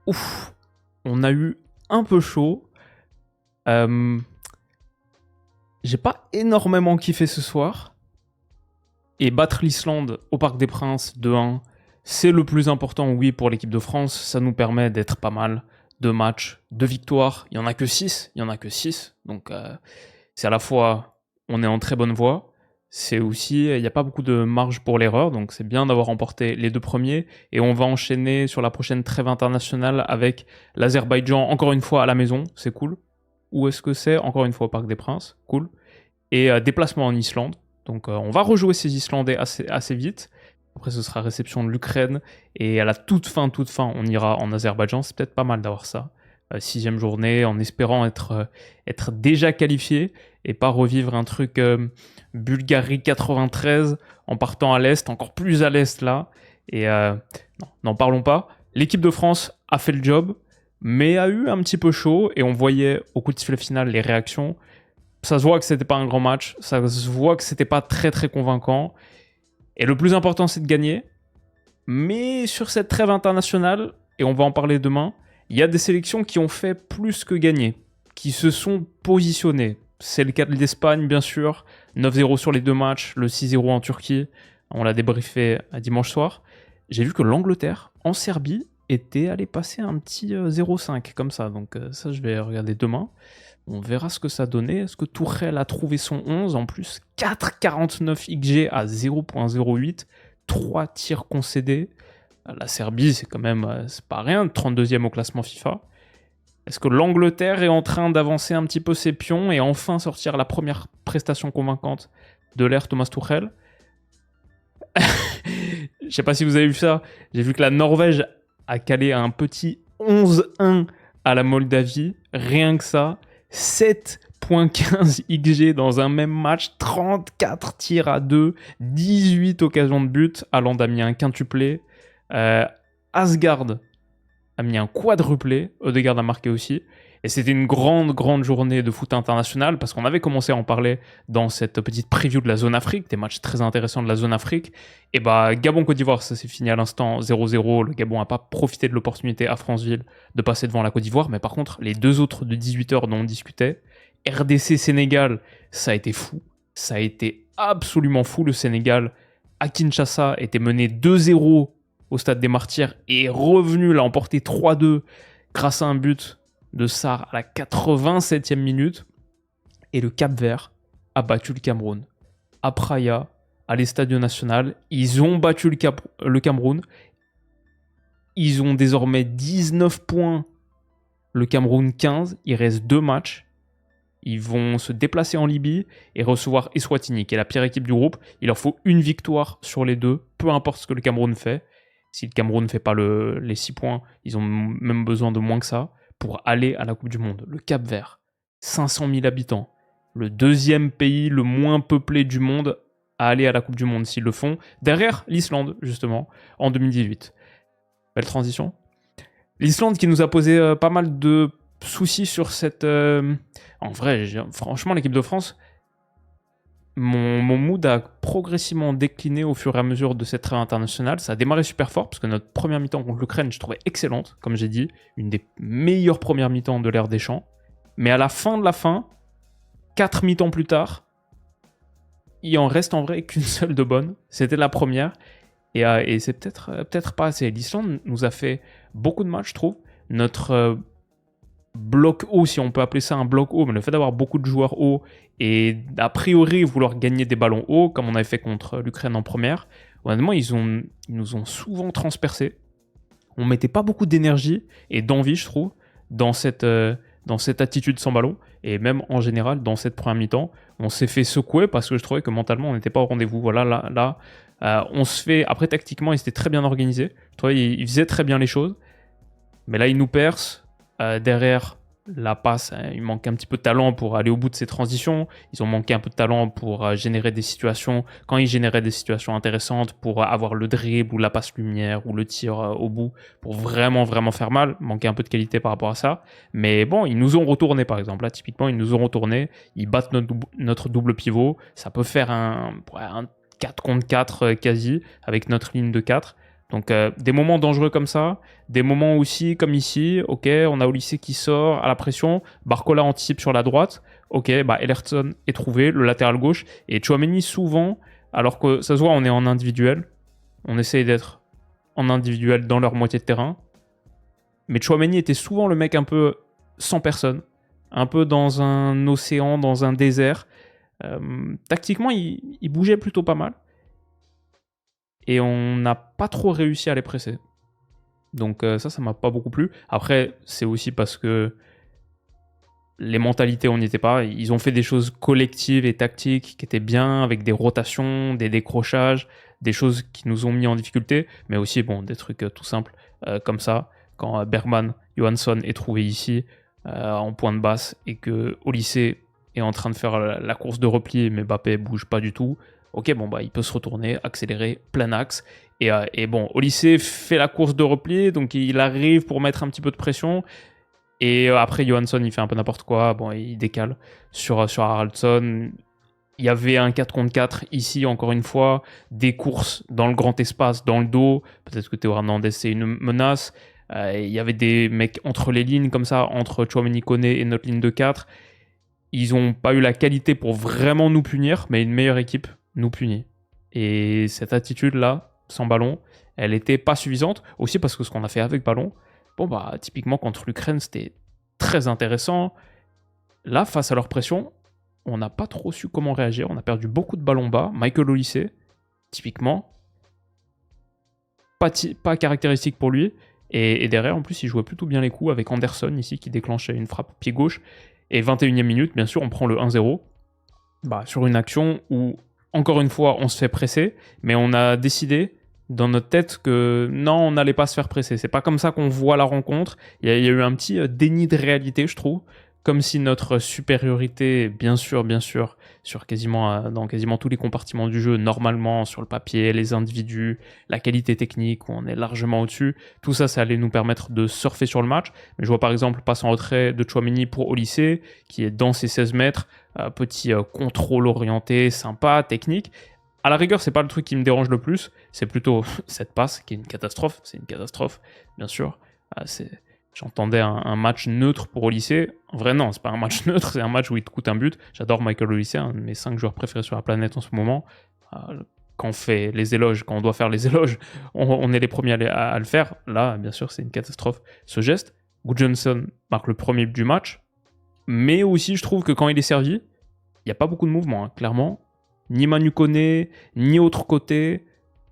Ouf, on a eu un peu chaud. J'ai pas énormément kiffé ce soir. Et battre l'Islande au Parc des Princes 2-1, c'est le plus important, oui, pour l'équipe de France. Ça nous permet d'être pas mal. 2 matchs, 2 victoires. Il y en a que 6. Donc, c'est à la fois, on est en très bonne voie. C'est aussi, il n'y a pas beaucoup de marge pour l'erreur. Donc, c'est bien d'avoir remporté les 2 premiers. Et on va enchaîner sur la prochaine trêve internationale avec l'Azerbaïdjan, encore une fois à la maison. C'est cool. Où est-ce que c'est? Encore une fois au Parc des Princes. Cool. Et déplacement en Islande. Donc on va rejouer ces Islandais assez vite. Après ce sera réception de l'Ukraine. Et à la toute fin, on ira en Azerbaïdjan. C'est peut-être pas mal d'avoir ça. 6e journée, en espérant être déjà qualifié et pas revivre un truc Bulgarie 93 en partant à l'Est, encore plus à l'Est là. Et non, n'en parlons pas. L'équipe de France a fait le job, mais a eu un petit peu chaud. Et on voyait au coup de sifflet final les réactions. Ça se voit que c'était pas un grand match, ça se voit que c'était pas très très convaincant. Et le plus important, c'est de gagner. Mais sur cette trêve internationale, et on va en parler demain, il y a des sélections qui ont fait plus que gagner, qui se sont positionnées. C'est le cas de l'Espagne, bien sûr. 9-0 sur les 2 matchs, le 6-0 en Turquie. On l'a débriefé dimanche soir. J'ai vu que l'Angleterre, en Serbie, était allée passer un petit 0-5 comme ça. Donc ça, je vais regarder demain. On verra ce que ça donnait. Est-ce que Tourelle a trouvé son 11? En plus, 4,49 XG à 0,08. 3 tirs concédés. La Serbie, c'est quand même c'est pas rien. 32e au classement FIFA. Est-ce que l'Angleterre est en train d'avancer un petit peu ses pions et enfin sortir la première prestation convaincante de l'ère Thomas Tuchel? Je sais pas si vous avez vu ça. J'ai vu que la Norvège a calé un petit 11-1 à la Moldavie. Rien que ça. 7,15 XG dans un même match, 34 tirs à 2, 18 occasions de but. Haaland a mis un quintuplé. Asgard a mis un quadruplé. Odegaard a marqué aussi. Et c'était une grande journée de foot international parce qu'on avait commencé à en parler dans cette petite preview de la zone Afrique, des matchs très intéressants de la zone Afrique. Et bah, Gabon-Côte d'Ivoire, ça s'est fini à l'instant 0-0. Le Gabon n'a pas profité de l'opportunité à Franceville de passer devant la Côte d'Ivoire. Mais par contre, les 2 autres de 18h dont on discutait, RDC-Sénégal, ça a été fou. Ça a été absolument fou. Le Sénégal, à Kinshasa, était mené 2-0 au Stade des Martyrs et est revenu l'a emporté 3-2 grâce à un but de Sarr à la 87e minute. Et le Cap-Vert a battu le Cameroun. À Praia, à l'Estadio Nacional, ils ont battu le Cameroun. Ils ont désormais 19 points. Le Cameroun 15. Il reste 2 matchs. Ils vont se déplacer en Libye et recevoir Eswatini, qui est la pire équipe du groupe. Il leur faut une victoire sur les 2, peu importe ce que le Cameroun fait. Si le Cameroun ne fait pas les 6 points, ils ont même besoin de moins que ça pour aller à la Coupe du Monde. Le Cap-Vert, 500 000 habitants, le 2e pays le moins peuplé du monde à aller à la Coupe du Monde s'ils le font, derrière l'Islande, justement, en 2018. Belle transition. L'Islande qui nous a posé pas mal de soucis sur cette... En vrai, franchement, l'équipe de France, mon mood a progressivement décliné au fur et à mesure de cette trêve internationale. Ça a démarré super fort, parce que notre première mi-temps contre l'Ukraine, je trouvais excellente, comme j'ai dit, une des meilleures premières mi-temps de l'ère Deschamps. Mais à la fin de la fin, 4 mi-temps plus tard, il en reste en vrai qu'une seule de bonne. C'était la première, et c'est peut-être pas assez. L'Islande nous a fait beaucoup de matchs, je trouve. Notre bloc haut, si on peut appeler ça un bloc haut, mais le fait d'avoir beaucoup de joueurs hauts et a priori vouloir gagner des ballons hauts, comme on avait fait contre l'Ukraine en première, honnêtement, ils nous ont souvent transpercés. On mettait pas beaucoup d'énergie et d'envie, je trouve, dans cette attitude sans ballon, et même en général, dans cette première mi-temps, on s'est fait secouer parce que je trouvais que mentalement, on n'était pas au rendez-vous. Voilà, là, on se fait... Après, tactiquement, ils étaient très bien organisés. Je trouvais qu'ils faisaient très bien les choses. Mais là, ils nous percent. Derrière la passe, il manque un petit peu de talent pour aller au bout de ces transitions. Ils ont manqué un peu de talent pour générer des situations. Quand ils généraient des situations intéressantes, pour avoir le dribble ou la passe lumière ou le tir au bout, pour vraiment faire mal. Manquait un peu de qualité par rapport à ça. Mais bon, ils nous ont retourné par exemple. Là, typiquement, ils nous ont retourné. Ils battent notre double pivot. Ça peut faire un 4 contre 4 quasi avec notre ligne de 4. Donc des moments dangereux comme ça, des moments aussi comme ici, ok, on a Olysée qui sort à la pression, Barcola anticipe sur la droite, ok, bah Ellerson est trouvé, le latéral gauche, et Tchouaméni souvent, alors que ça se voit on est en individuel, on essaye d'être en individuel dans leur moitié de terrain, mais Tchouaméni était souvent le mec un peu sans personne, un peu dans un océan, dans un désert. Tactiquement, il bougeait plutôt pas mal. Et on n'a pas trop réussi à les presser. Donc ça m'a pas beaucoup plu. Après, c'est aussi parce que les mentalités, on n'y était pas. Ils ont fait des choses collectives et tactiques qui étaient bien, avec des rotations, des décrochages, des choses qui nous ont mis en difficulté, mais aussi bon, des trucs tout simples comme ça. Quand Bergman Johansson est trouvé ici en point de basse et que Olysée est en train de faire la course de repli, mais Mbappé bouge pas du tout. Ok, bon bah il peut se retourner, accélérer, plein axe. Et bon, Olysée fait la course de repli, donc il arrive pour mettre un petit peu de pression. Et après, Johansson, il fait un peu n'importe quoi. Bon, il décale sur Haraldsson. Il y avait un 4 contre 4 ici, encore une fois. Des courses dans le grand espace, dans le dos. Peut-être que Théo Hernandez, c'est une menace. Il y avait des mecs entre les lignes, comme ça, entre Tchouaméni, Koné et notre ligne de 4. Ils n'ont pas eu la qualité pour vraiment nous punir, mais une meilleure équipe nous punit. Et cette attitude-là, sans ballon, elle n'était pas suffisante. Aussi parce que ce qu'on a fait avec ballon, bon, bah, typiquement, contre l'Ukraine, c'était très intéressant. Là, face à leur pression, on n'a pas trop su comment réagir. On a perdu beaucoup de ballons bas. Michael Olysée, typiquement, pas caractéristique pour lui. Et derrière, en plus, il jouait plutôt bien les coups avec Anderson ici qui déclenchait une frappe pied gauche. Et 21e minute, bien sûr, on prend le 1-0 bah, sur une action où, encore une fois, on se fait presser, mais on a décidé dans notre tête que non, on n'allait pas se faire presser. C'est pas comme ça qu'on voit la rencontre. Il y a eu un petit déni de réalité, je trouve. Comme si notre supériorité, bien sûr, sur dans quasiment tous les compartiments du jeu, normalement, sur le papier, les individus, la qualité technique, où on est largement au-dessus, tout ça, ça allait nous permettre de surfer sur le match. Mais je vois par exemple passe en retrait de Tchouaméni pour Olysée, qui est dans ses 16 mètres, petit contrôle orienté, sympa, technique. À la rigueur, c'est pas le truc qui me dérange le plus, c'est plutôt cette passe qui est une catastrophe. C'est une catastrophe, bien sûr. J'entendais un match neutre pour Olysée. En vrai, non, c'est pas un match neutre, c'est un match où il te coûte un but. J'adore Michael Olysée, un de mes 5 joueurs préférés sur la planète en ce moment. Quand on fait les éloges, quand on doit faire les éloges, on est les premiers à le faire. Là, bien sûr, c'est une catastrophe. Ce geste, Gudjohnsen marque le premier but du match, mais aussi, je trouve que quand il est servi, il n'y a pas beaucoup de mouvement, hein, clairement. Ni Manu Koné, ni autre côté.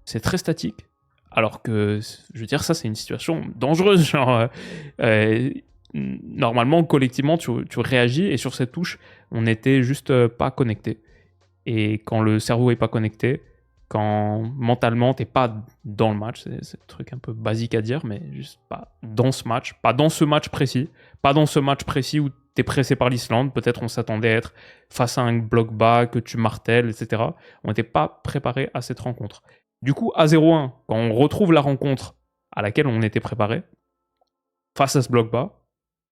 C'est très statique. Alors que, je veux dire, ça, c'est une situation dangereuse. Genre, normalement, collectivement, tu réagis. Et sur cette touche, on n'était juste pas connecté. Et quand le cerveau n'est pas connecté, quand mentalement, tu n'es pas dans le match, c'est un truc un peu basique à dire, mais juste pas dans ce match. Pas dans ce match précis. Pas dans ce match précis où tu es pressé par l'Islande. Peut-être on s'attendait à être face à un bloc bas, que tu martèles, etc. On n'était pas préparé à cette rencontre. Du coup, à 0-1, quand on retrouve la rencontre à laquelle on était préparé, face à ce bloc bas,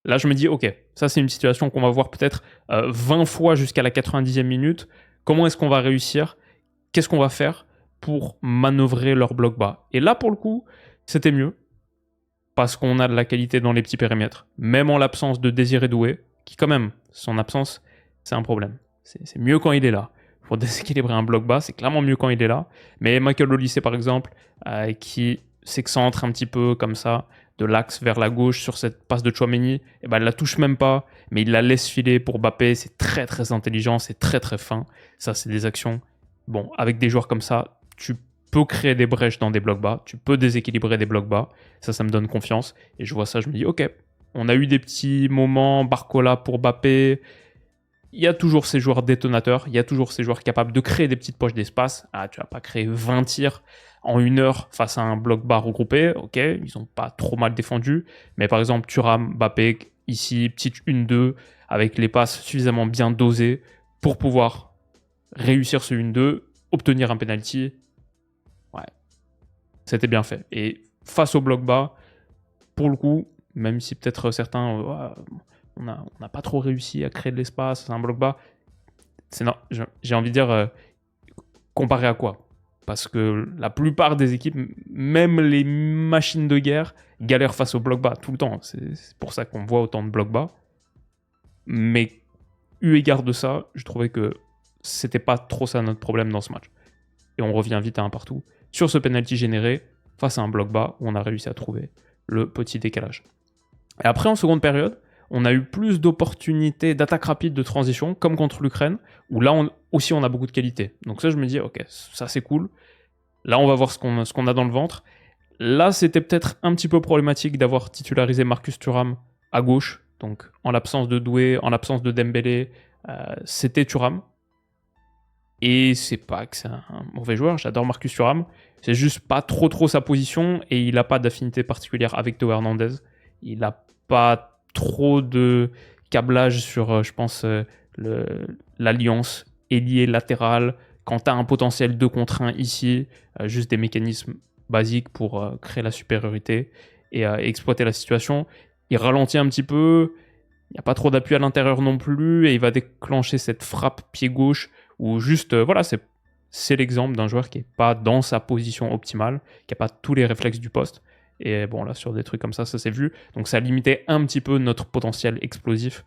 là je me dis, ok, ça c'est une situation qu'on va voir peut-être 20 fois jusqu'à la 90e minute. Comment est-ce qu'on va réussir? Qu'est-ce qu'on va faire pour manœuvrer leur bloc bas? Et là, pour le coup, c'était mieux, parce qu'on a de la qualité dans les petits périmètres. Même en l'absence de Désiré Doué, qui quand même, son absence, c'est un problème. C'est mieux quand il est là. Pour déséquilibrer un bloc bas, c'est clairement mieux quand il est là. Mais Michael Olysée, par exemple, qui s'excentre un petit peu comme ça, de l'axe vers la gauche sur cette passe de Tchouaméni, et ben, il la touche même pas, mais il la laisse filer pour Mbappé. C'est très très intelligent, c'est très très fin. Ça, c'est des actions. Bon, avec des joueurs comme ça, tu peux créer des brèches dans des blocs bas, tu peux déséquilibrer des blocs bas. Ça me donne confiance. Et je vois ça, je me dis, ok, on a eu des petits moments, Barcola pour Mbappé. Il y a toujours ces joueurs détonateurs, il y a toujours ces joueurs capables de créer des petites poches d'espace. Ah, tu vas pas créer 20 tirs en 1 heure face à un bloc bas regroupé, ok, ils n'ont pas trop mal défendu. Mais par exemple, Thuram, Mbappé, ici, petite 1-2, avec les passes suffisamment bien dosées pour pouvoir réussir ce 1-2, obtenir un penalty. Ouais, c'était bien fait. Et face au bloc bas, pour le coup, même si peut-être certains, on n'a pas trop réussi à créer de l'espace, c'est un bloc bas, j'ai envie de dire, comparé à quoi? Parce que la plupart des équipes, même les machines de guerre, galèrent face au bloc bas tout le temps. C'est pour ça qu'on voit autant de blocs bas. Mais eu égard de ça, je trouvais que c'était pas trop ça notre problème dans ce match. Et on revient vite à un partout. Sur ce penalty généré, face à un bloc bas, où on a réussi à trouver le petit décalage. Et après, en seconde période, on a eu plus d'opportunités d'attaque rapide, de transition, comme contre l'Ukraine, où là aussi on a beaucoup de qualité. Donc ça, je me dis, ok, ça c'est cool. Là, on va voir ce qu'on a dans le ventre. Là, c'était peut-être un petit peu problématique d'avoir titularisé Marcus Thuram à gauche. Donc, en l'absence de Doué, en l'absence de Dembélé, c'était Thuram. Et c'est pas que c'est un mauvais joueur, j'adore Marcus Thuram. C'est juste pas trop sa position et il n'a pas d'affinité particulière avec Théo Hernandez. Il n'a pas trop de câblage sur, je pense, l'alliance ailier latéral. Quand tu as un potentiel 2 contre 1 ici, juste des mécanismes basiques pour créer la supériorité et exploiter la situation. Il ralentit un petit peu, il n'y a pas trop d'appui à l'intérieur non plus et il va déclencher cette frappe pied gauche où juste, voilà, c'est l'exemple d'un joueur qui n'est pas dans sa position optimale, qui n'a pas tous les réflexes du poste. Et bon, là, sur des trucs comme ça s'est vu. Donc ça limitait un petit peu notre potentiel explosif,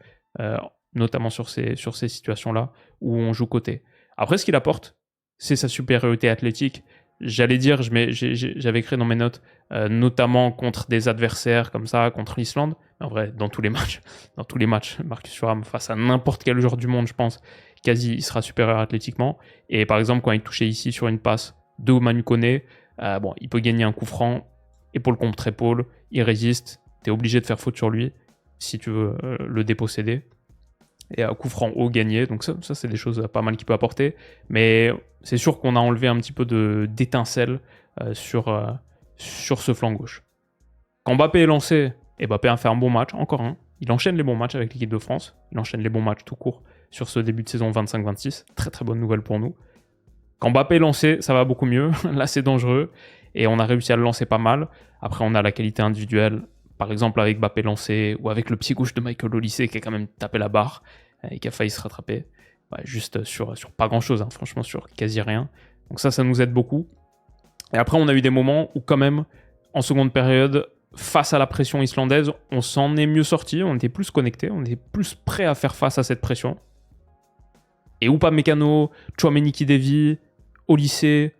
notamment sur ces situations-là où on joue côté. Après, ce qu'il apporte, c'est sa supériorité athlétique. J'allais dire, j'avais écrit dans mes notes, notamment contre des adversaires comme ça, contre l'Islande. En vrai, dans tous les matchs, Marcus Thuram, face à n'importe quel joueur du monde, je pense, quasi, il sera supérieur athlétiquement. Et par exemple, quand il touchait ici sur une passe de Manu Koné, bon, il peut gagner un coup franc, épaule contre épaule, il résiste, t'es obligé de faire faute sur lui si tu veux le déposséder. Et un coup franc haut gagné, donc ça c'est des choses pas mal qu'il peut apporter. Mais c'est sûr qu'on a enlevé un petit peu d'étincelle sur ce flanc gauche. Quand Mbappé est lancé, et Mbappé a fait un bon match, encore un. Il enchaîne les bons matchs avec l'équipe de France. Il enchaîne les bons matchs tout court sur ce début de saison 25-26. Très très bonne nouvelle pour nous. Quand Mbappé est lancé, ça va beaucoup mieux. Là, c'est dangereux. Et on a réussi à le lancer pas mal. Après, on a la qualité individuelle. Par exemple, avec Mbappé lancé ou avec le pied gauche de Michael Olise qui a quand même tapé la barre et qui a failli se rattraper. Ouais, juste sur pas grand-chose, hein, franchement, sur quasi rien. Donc ça nous aide beaucoup. Et après, on a eu des moments où quand même, en seconde période, face à la pression islandaise, on s'en est mieux sorti. On était plus connecté, on était plus prêt à faire face à cette pression. Et Upamecano, Tchouaméni qui dévie, Olise,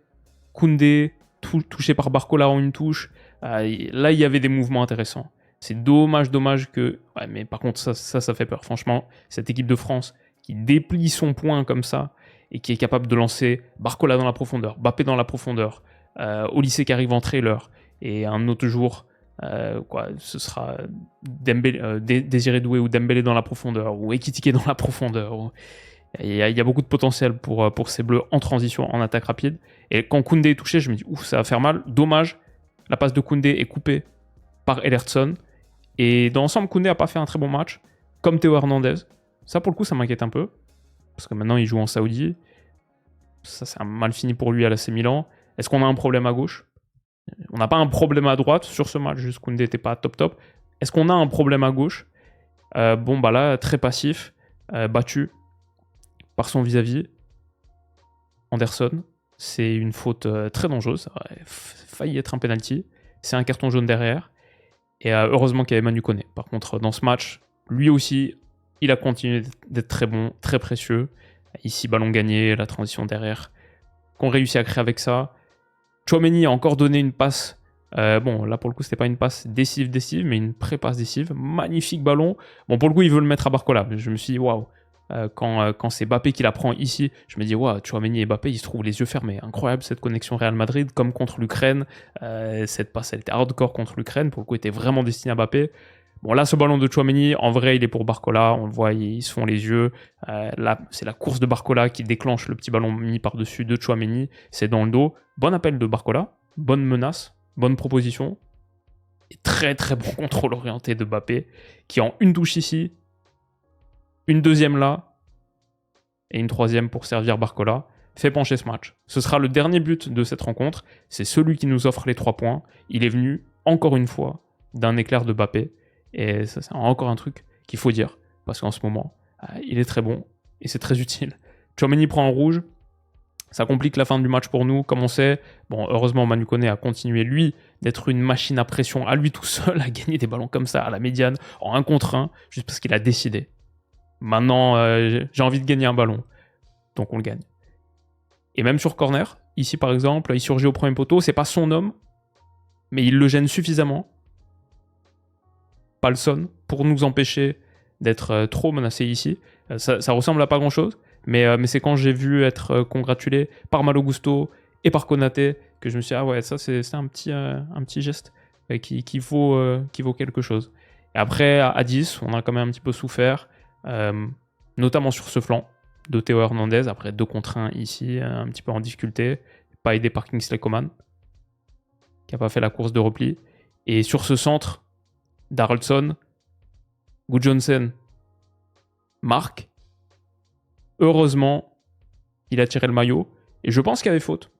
Koundé, touché par Barcola en une touche. Là, il y avait des mouvements intéressants. C'est dommage que... Ouais, mais par contre, ça fait peur. Franchement, cette équipe de France qui déplie son poing comme ça et qui est capable de lancer Barcola dans la profondeur, Mbappé dans la profondeur, Olise qui arrive en trailer, et un autre jour, ce sera Désiré Doué ou Dembélé dans la profondeur, ou Ekitike dans la profondeur. Il y a beaucoup de potentiel pour ces Bleus en transition, en attaque rapide. Et quand Koundé est touché, je me dis, ouf, ça va faire mal. Dommage, la passe de Koundé est coupée par Ellertson. Et dans l'ensemble, Koundé n'a pas fait un très bon match, comme Théo Hernandez. Ça, pour le coup, ça m'inquiète un peu. Parce que maintenant, il joue en Saoudi. Ça, c'est un mal fini pour lui à l'AC Milan. Est-ce qu'on a un problème à gauche? On n'a pas un problème à droite sur ce match, juste Koundé n'était pas top. Est-ce qu'on a un problème à gauche? Bon, bah là, très passif, battu par son vis-à-vis. Anderson, c'est une faute très dangereuse, ça aurait failli être un penalty. C'est un carton jaune derrière. Et heureusement qu'il y avait Manu Koné. Par contre, dans ce match, lui aussi, il a continué d'être très bon, très précieux. Ici, ballon gagné, la transition derrière, qu'on réussit à créer avec ça. Tchouaméni a encore donné une passe. Bon, là, pour le coup, c'était pas une passe décisive, mais une pré-passe décisive. Magnifique ballon. Bon, pour le coup, il veut le mettre à Barcola. Je me suis dit, waouh. Quand c'est Mbappé qui la prend ici, je me dis, waouh, Tchouaméni et Mbappé, ils se trouvent les yeux fermés. Incroyable cette connexion Real Madrid, comme contre l'Ukraine. Cette passe, elle était hardcore contre l'Ukraine. Pour le coup, elle était vraiment destinée à Mbappé. Bon, là, ce ballon de Tchouaméni, en vrai, il est pour Barcola. On le voit, ils se font les yeux. Là, c'est la course de Barcola qui déclenche le petit ballon mis par-dessus de Tchouaméni. C'est dans le dos. Bon appel de Barcola. Bonne menace. Bonne proposition. Et très, très bon contrôle orienté de Mbappé, qui en une touche ici, une deuxième là, et une troisième pour servir Barcola, fait pencher ce match. Ce sera le dernier but de cette rencontre. C'est celui qui nous offre les 3 points. Il est venu, encore une fois, d'un éclair de Mbappé. Et ça, c'est encore un truc qu'il faut dire. Parce qu'en ce moment, il est très bon. Et c'est très utile. Tchouaméni prend en rouge. Ça complique la fin du match pour nous, comme on sait. Bon, heureusement, Manu Koné a continué, lui, d'être une machine à pression à lui tout seul, à gagner des ballons comme ça, à la médiane, en 1 contre 1, juste parce qu'il a décidé. Maintenant, j'ai envie de gagner un ballon. Donc on le gagne. Et même sur corner, ici par exemple, il surgit au premier poteau, c'est pas son homme, mais il le gêne suffisamment, Palsson, pour nous empêcher d'être trop menacés ici. Ça ressemble à pas grand chose, mais c'est quand j'ai vu être congratulé par Malo Gusto et par Konaté que je me suis dit, ah ouais, ça c'est un petit geste qui vaut quelque chose. Et après, à 10, on a quand même un petit peu souffert, notamment sur ce flanc de Théo Hernandez, après 2 contre 1 ici, un petit peu en difficulté, pas aidé par Kingsley Coman, qui n'a pas fait la course de repli. Et sur ce centre, Darlson, Gudjohnsen marque. Heureusement, il a tiré le maillot, et je pense qu'il y avait faute.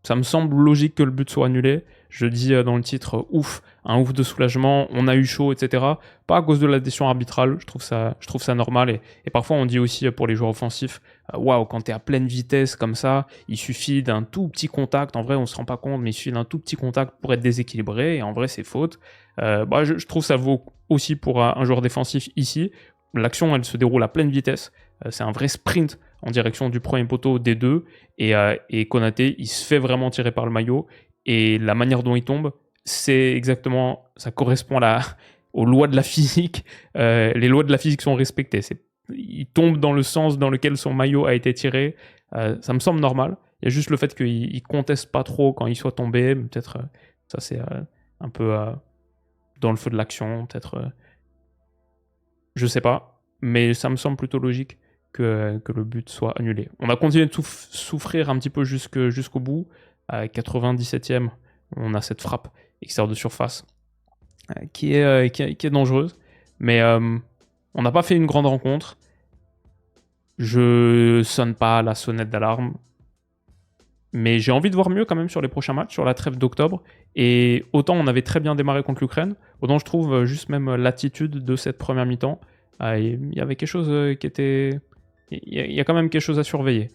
Ça me semble logique que le but soit annulé. Je dis dans le titre, ouf, un ouf de soulagement, on a eu chaud, etc. Pas à cause de la décision arbitrale, je trouve ça normal. Et parfois on dit aussi pour les joueurs offensifs, waouh, quand tu es à pleine vitesse comme ça, il suffit d'un tout petit contact. En vrai, on se rend pas compte, mais il suffit d'un tout petit contact pour être déséquilibré. Et en vrai, c'est faute. Je trouve que ça vaut aussi pour un joueur défensif ici. L'action, elle se déroule à pleine vitesse. C'est un vrai sprint en direction du premier poteau des deux. Et Konaté, il se fait vraiment tirer par le maillot. Et la manière dont il tombe, c'est exactement, ça correspond aux lois de la physique. Les lois de la physique sont respectées. Il tombe dans le sens dans lequel son maillot a été tiré. Ça me semble normal. Il y a juste le fait qu'il conteste pas trop quand il soit tombé. Peut-être ça c'est un peu dans le feu de l'action. Peut-être, je sais pas. Mais ça me semble plutôt logique que le but soit annulé. On a continué de souffrir un petit peu jusqu'au bout. À 97e, on a cette frappe extérieure de surface qui est dangereuse. Mais on n'a pas fait une grande rencontre. Je sonne pas la sonnette d'alarme. Mais j'ai envie de voir mieux quand même sur les prochains matchs, sur la trêve d'octobre. Et autant on avait très bien démarré contre l'Ukraine, autant je trouve juste même l'attitude de cette première mi-temps. Il y avait quelque chose qui était... Il y a quand même quelque chose à surveiller.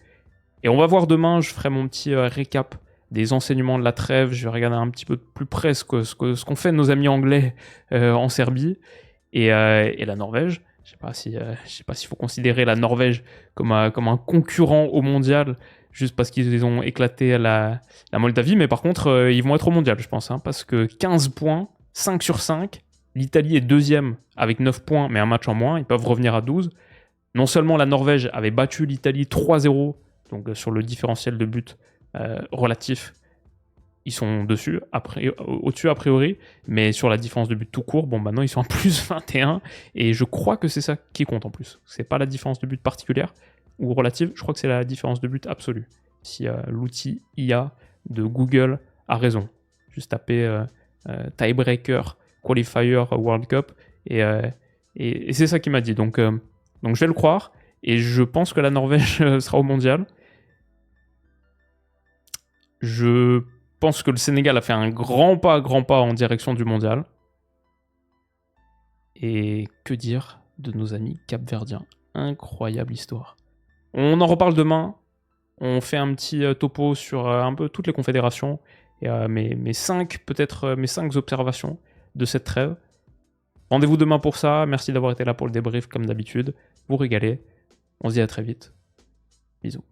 Et on va voir demain, je ferai mon petit récap des enseignements de la trêve. Je vais regarder un petit peu plus près ce qu'ont fait nos amis anglais en Serbie et la Norvège. Je sais pas s'il faut considérer la Norvège comme un concurrent au mondial juste parce qu'ils ont éclaté la Moldavie. Mais par contre, ils vont être au mondial, je pense. Parce que 15 points, 5 sur 5. L'Italie est deuxième avec 9 points, mais un match en moins. Ils peuvent revenir à 12. Non seulement la Norvège avait battu l'Italie 3-0, donc sur le différentiel de but relatif, ils sont dessus, au-dessus a priori, mais sur la différence de but tout court, bon maintenant ils sont à plus 21, et je crois que c'est ça qui compte en plus. C'est pas la différence de but particulière ou relative, je crois que c'est la différence de but absolue. Si l'outil IA de Google a raison. Juste taper tiebreaker, qualifier, World Cup, et c'est ça qu'il m'a dit. Donc je vais le croire, et je pense que la Norvège sera au mondial. Je pense que le Sénégal a fait un grand pas en direction du mondial. Et que dire de nos amis capverdiens? Incroyable histoire. On en reparle demain. On fait un petit topo sur un peu toutes les confédérations et mes 5 observations de cette trêve. Rendez-vous demain pour ça. Merci d'avoir été là pour le débrief comme d'habitude. Vous régalez. On se dit à très vite. Bisous.